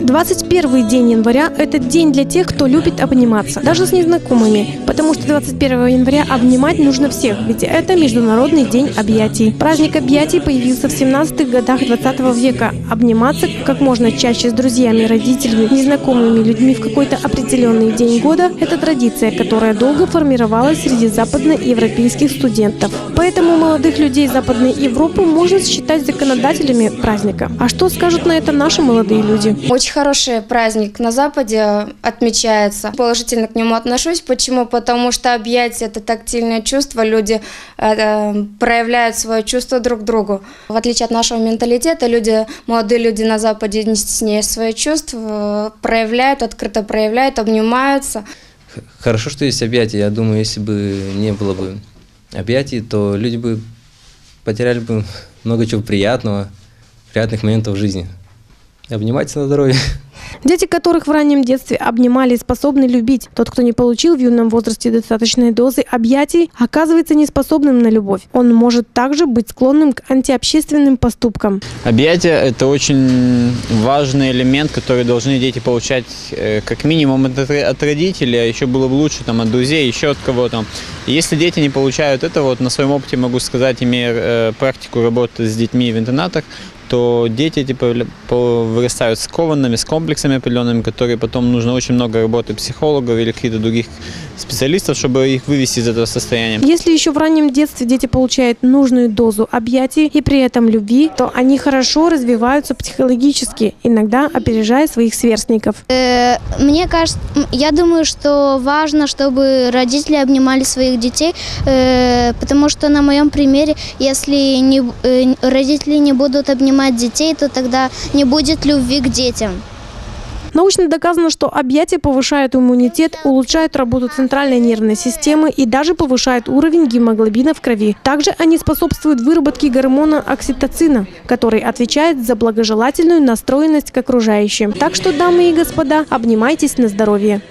21 день января – это день для тех, кто любит обниматься, даже с незнакомыми, потому что 21 января обнимать нужно всех, ведь это Международный день объятий. Праздник объятий появился в 17-х годах 20 века. Обниматься как можно чаще с друзьями, родителями, незнакомыми людьми в какой-то определенный день года – это традиция, которая долго формировалась среди западноевропейских студентов. Поэтому молодых людей Западной Европы можно считать законодателями праздника. А что скажут на это наши молодые люди? Очень хороший праздник на Западе отмечается. Положительно к нему отношусь. Почему? Потому что объятия – это тактильное чувство. Люди проявляют свое чувство друг к другу. В отличие от нашего менталитета, молодые люди на Западе не стесняя свои чувства, проявляют, открыто проявляют, обнимаются. Хорошо, что есть объятия. Я думаю, если бы не было бы объятий, то люди бы потеряли бы много чего приятных моментов в жизни. Обнимайтесь на здоровье. Дети, которых в раннем детстве обнимали, способны любить. Тот, кто не получил в юном возрасте достаточной дозы объятий, оказывается неспособным на любовь. Он может также быть склонным к антиобщественным поступкам. Объятия – это очень важный элемент, который должны дети получать как минимум от родителей, а еще было бы лучше от друзей, еще от кого-то. Если дети не получают это, на своем опыте могу сказать, имея практику работы с детьми в интернатах, то дети вырастают скованными, с комплексами определенными, которые потом нужно очень много работы психологов или каких-то других специалистов, чтобы их вывести из этого состояния. Если еще в раннем детстве дети получают нужную дозу объятий и при этом любви, то они хорошо развиваются психологически, иногда опережая своих сверстников. Мне кажется, я думаю, что важно, чтобы родители обнимали своих детей, потому что на моем примере, если родители не будут обнимать детей, то тогда не будет любви к детям. Научно доказано, что объятия повышают иммунитет, улучшают работу центральной нервной системы и даже повышают уровень гемоглобина в крови. Также они способствуют выработке гормона окситоцина, который отвечает за благожелательную настроенность к окружающим. Так что, дамы и господа, обнимайтесь на здоровье.